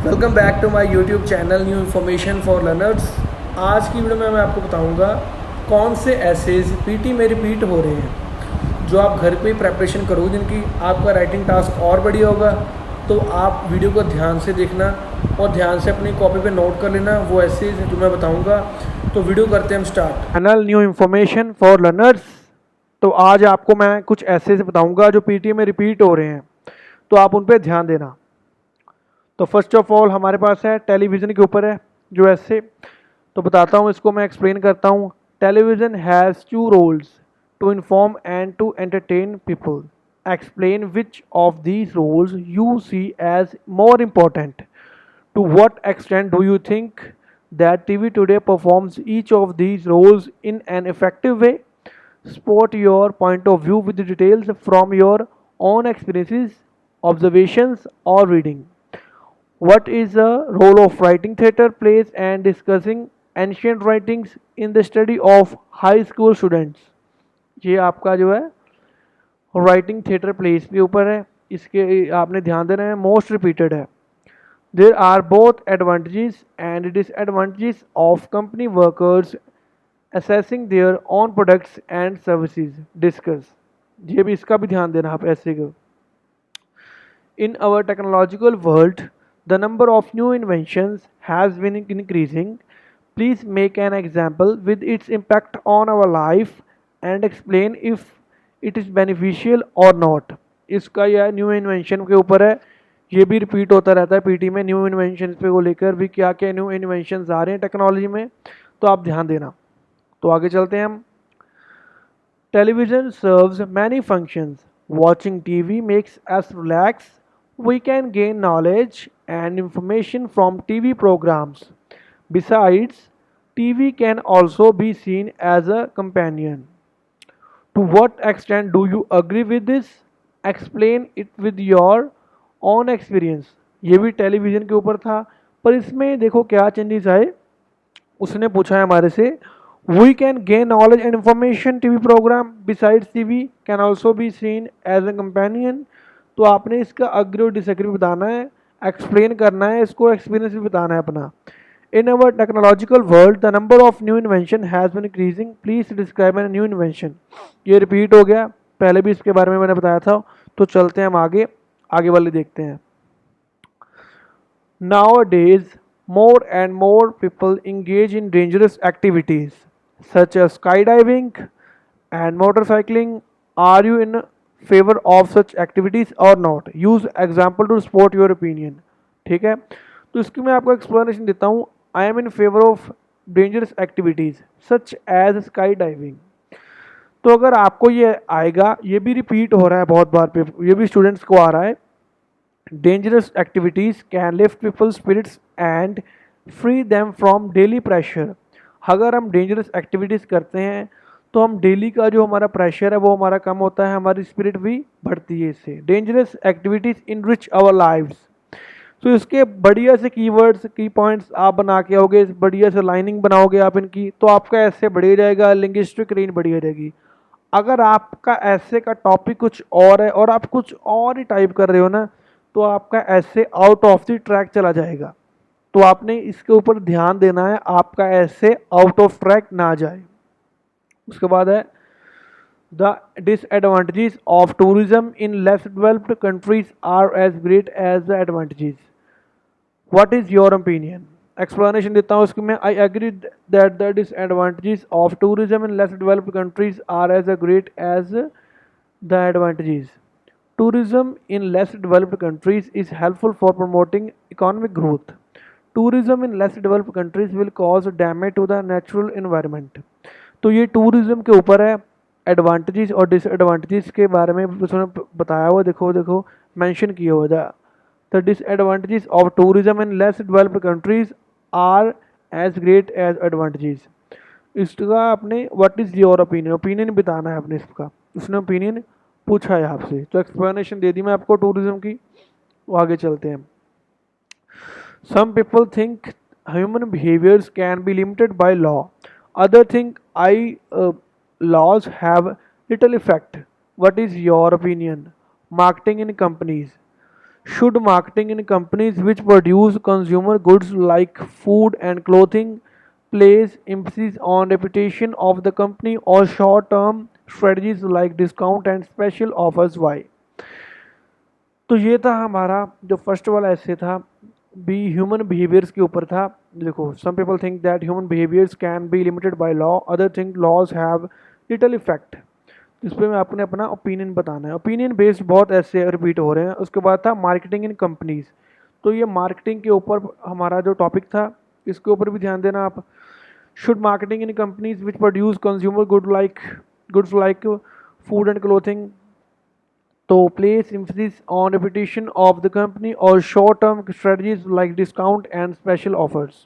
Welcome back to my YouTube channel new information for learners. आज की video में मैं आपको बताऊंगा कौन से एसेज पीटी में रिपीट हो रहे हैं जो आप घर पे प्रेपरेशन करोगे, जिनकी आपका राइटिंग टास्क और बढ़िया होगा। तो आप वीडियो को ध्यान से देखना और ध्यान से अपनी कॉपी पे नोट कर लेना वो एसेज जो मैं बताऊँगा। तो वीडियो करते हैं हम start. Channel new information for learners. तो आज आपको मैं कुछ ऐसे से बताऊंगा जो पीटी में रिपीट हो रहे हैं, तो आप उन पर ध्यान देना। तो फर्स्ट ऑफ ऑल हमारे पास है टेलीविज़न के ऊपर है जो ऐसे, तो बताता हूँ, इसको मैं एक्सप्लेन करता हूँ। Television has two roles, to inform and to entertain people. Explain which of these roles you see as more important. To what extent do you think that TV today performs each of these roles in an effective way? Spot your point of view with the details from your own experiences, observations, or reading. What is the role of writing theatre plays and discussing ancient writings in the study of high school students? ये आपका जो है writing theatre plays के ऊपर है, इसके आपने ध्यान देना है, मोस्ट रिपीटेड है. There are both advantages and disadvantages of company workers assessing their own products and services. Discuss. ये भी इसका भी ध्यान देना आप ऐसे को. In our technological world, the number of new inventions has been increasing. Please make an example with its impact on our life and explain if it is beneficial or not. इसका यह न्यू इन्वेंशन के ऊपर है, ये भी repeat होता रहता है पीटी में. न्यू इन्वेंशन पे को लेकर भी क्या क्या न्यू इन्वेंशंस आ रहे हैं टेक्नोलॉजी में, तो आप ध्यान देना. तो आगे चलते हैं हम. Television serves many functions. Watching TV makes us relax. We can gain knowledge and information from TV programmes. Besides, TV can also be seen as a companion. To what extent do you agree with this? Explain it with your own experience. ये भी television के ऊपर था, पर इसमें देखो क्या changes आए. उसने पूछा है हमारे से, we can gain knowledge and information TV programme besides TV can also be seen as a companion. तो आपने इसका अग्री और डिसएग्री बताना है, एक्सप्लेन करना है, इसको एक्सपीरियंस भी बताना है अपना. In our technological world, the number of new invention has been increasing. Please describe a new invention. ये रिपीट हो गया, पहले भी इसके बारे में मैंने बताया था. तो चलते हैं हम आगे, आगे वाले देखते हैं. Nowadays, more and more people engage in dangerous activities such as skydiving and motorcycling. Are you in favor of such activities or not? Use example to support your opinion. ठीक है, तो इसकी मैं आपको एक्सप्लेनेशन देता हूँ. I am in favour of dangerous activities such as skydiving. तो अगर आपको ये आएगा, ये भी रिपीट हो रहा है बहुत बार पे, ये भी स्टूडेंट्स को आ रहा है. Dangerous activities can lift people spirits and free them from daily pressure. अगर हम डेंजरस एक्टिविटीज़ करते हैं तो हम डेली का जो हमारा प्रेशर है वो हमारा कम होता है, हमारी स्पिरिट भी बढ़ती है इससे. Dangerous activities enrich our lives. तो इसके बढ़िया से कीवर्ड्स की पॉइंट्स आप बना के आओगे, बढ़िया से लाइनिंग बनाओगे आप इनकी, तो आपका ऐसे बढ़िया जाएगा, लिंग्विस्टिक रेंज बढ़िया रहेगी. अगर आपका ऐसे का टॉपिक कुछ और है और आप कुछ और ही टाइप कर रहे हो ना, तो आपका ऐसे आउट ऑफ द ट्रैक चला जाएगा. तो आपने इसके ऊपर ध्यान देना है, आपका ऐसे आउट ऑफ ट्रैक ना जाए. उसके बाद है the disadvantages of tourism in less developed countries are as great as the advantages. What is your opinion? Explanation देता हूँ इसकी मैं. I agree that the disadvantages of tourism in less developed countries are as great as the advantages. Tourism in less developed countries is helpful for promoting economic growth. Tourism in less developed countries will cause damage to the natural environment. तो ये tourism के ऊपर है. Advantages और disadvantages के बारे में उसने बताया हुआ, देखो देखो मेंशन किया हुआ था. The disadvantages of tourism in less developed countries are as great as advantages. इसका आपने what is your opinion, opinion बताना है आपने इसका. उसने ओपिनियन पूछा है आपसे, तो एक्सप्लेनेशन दे दी मैं आपको टूरिज्म की. वो आगे चलते हैं. Some people think human behaviors can be limited by law. Other think laws have little effect. What is your opinion? Marketing in companies. Should marketing in companies which produce consumer goods like food and clothing place emphasis on reputation of the company or short-term strategies like discount and special offers? Why? तो ये था हमारा जो first वाला ऐसे था be human behaviours के ऊपर था। देखो, some people think that human behaviours can be limited by law, other think laws have little effect. इस पर मैं अपने अपना ओपिनियन बताना है। ओपिनियन बेस्ड बहुत ऐसे रिपीट हो रहे हैं। उसके बाद था मार्केटिंग इन कंपनीज, तो ये मार्केटिंग के ऊपर हमारा जो टॉपिक था, इसके ऊपर भी ध्यान देना आप। Should marketing in companies which produce consumer goods like food and clothing तो place emphasis on reputation of the company or short-term strategies like discount and special offers।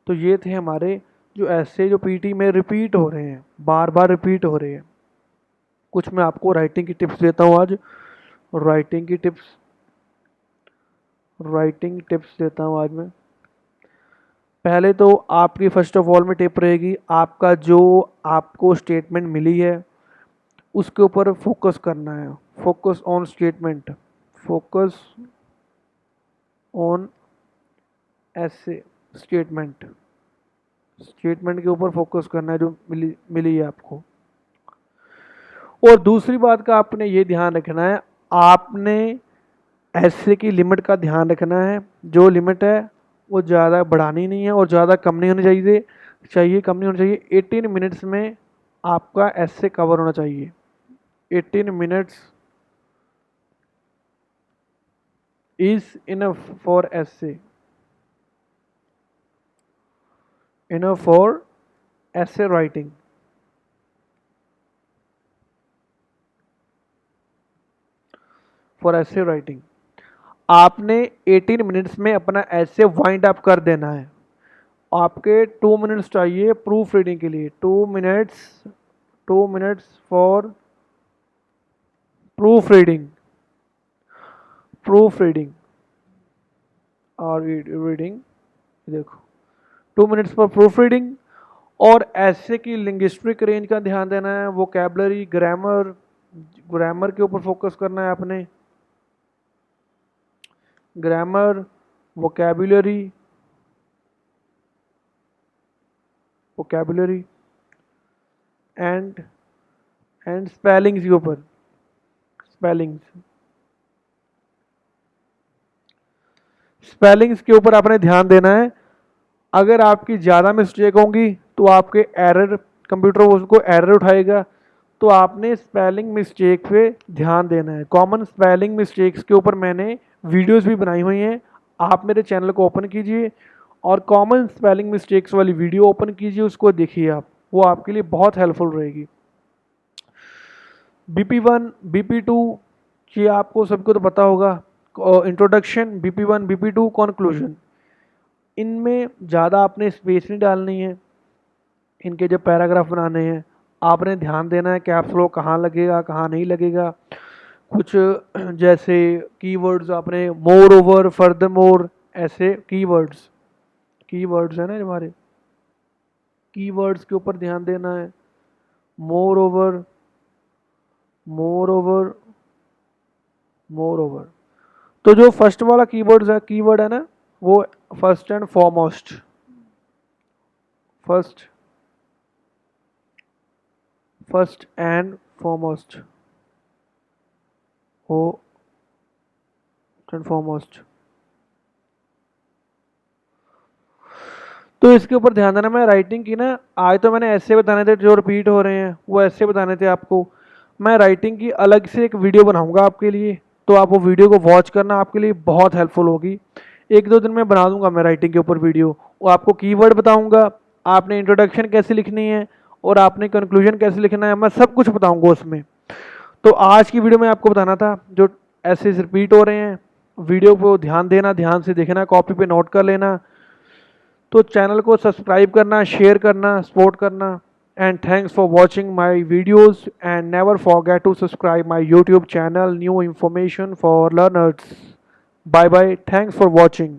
तो ये थे हमारे जो ऐसे जो पीटी में रिपीट हो रहे हैं, बार बार रिपीट हो रहे हैं। कुछ मैं आपको राइटिंग की टिप्स देता हूँ आज। राइटिंग टिप्स देता हूँ आज मैं। पहले तो आपकी फर्स्ट ऑफ ऑल में टिप रहेगी, आपका जो आपको स्टेटमेंट मिली है उसके ऊपर फोकस करना है। Focus on statement, focus on ऐसे स्टेटमेंट के ऊपर फोकस करना है जो मिली है आपको। और दूसरी बात का आपने ये ध्यान रखना है, आपने ऐसे की लिमिट का ध्यान रखना है। जो लिमिट है वो ज़्यादा बढ़ानी नहीं है और ज़्यादा कम नहीं होनी चाहिए। 18 मिनट्स में आपका ऐसे कवर होना चाहिए। 18 minutes is enough for essay, enough for essay writing। For essay writing आपने 18 मिनट्स में अपना ऐसे वाइंड अप कर देना है। आपके 2 मिनट्स चाहिए प्रूफ रीडिंग के लिए। 2 मिनट्स फॉर प्रूफ रीडिंग और रीडिंग। देखो, 2 मिनट्स फॉर प्रूफ रीडिंग। और ऐसे की लिंग्विस्टिक रेंज का ध्यान देना है। वोकैबुलरी, ग्रामर के ऊपर फोकस करना है आपने। ग्रामर, वोकैबुलरी एंड स्पेलिंग्स के ऊपर। स्पेलिंग्स के ऊपर आपने ध्यान देना है। अगर आपकी ज़्यादा मिस्टेक होंगी तो आपके एरर, कंप्यूटर उसको एरर उठाएगा। तो आपने स्पेलिंग मिस्टेक पे ध्यान देना है। कॉमन स्पेलिंग मिस्टेक्स के ऊपर मैंने वीडियोस भी बनाई हुई हैं, आप मेरे चैनल को ओपन कीजिए और कॉमन स्पेलिंग मिस्टेक्स वाली वीडियो ओपन कीजिए, उसको देखिए आप, वो आपके लिए बहुत हेल्पफुल रहेगी। BP1, BP2 ये आपको सबको तो पता होगा। Introduction, BP1, BP2, conclusion. इनमें ज़्यादा आपने स्पेस नहीं डालनी है। इनके जब पैराग्राफ बनाने हैं आपने ध्यान देना है कैप्स लॉक कहाँ लगेगा, कहाँ नहीं लगेगा। कुछ जैसे कीवर्ड्स आपने मोर ओवर, फर्दर मोर, ऐसे कीवर्ड्स है ना हमारे, कीवर्ड्स के ऊपर ध्यान देना है। More over. तो जो फर्स्ट वाला कीवर्ड है ना, वो फर्स्ट एंड फॉरमोस्ट। तो इसके ऊपर ध्यान देना। मैं राइटिंग की ना, आज तो मैंने ऐसे बताने थे जो रिपीट हो रहे हैं, वो ऐसे बताने थे आपको। मैं राइटिंग की अलग से एक वीडियो बनाऊंगा आपके लिए, तो आप वो वीडियो को वॉच करना, आपके लिए बहुत हेल्पफुल होगी। 1-2 दिन में बना दूंगा मैं राइटिंग के ऊपर वीडियो। वो आपको कीवर्ड बताऊंगा, आपने इंट्रोडक्शन कैसे लिखनी है और आपने कंक्लूजन कैसे लिखना है, मैं सब कुछ बताऊंगा उसमें। तो आज की वीडियो में आपको बताना था जो ऐसे रिपीट हो रहे हैं, वीडियो को ध्यान देना, ध्यान से देखना, कॉपी पे नोट कर लेना। तो चैनल को सब्सक्राइब करना, शेयर करना, सपोर्ट करना। And thanks for watching my videos and never forget to subscribe my YouTube channel, New Information for Learners. Bye bye. Thanks for watching.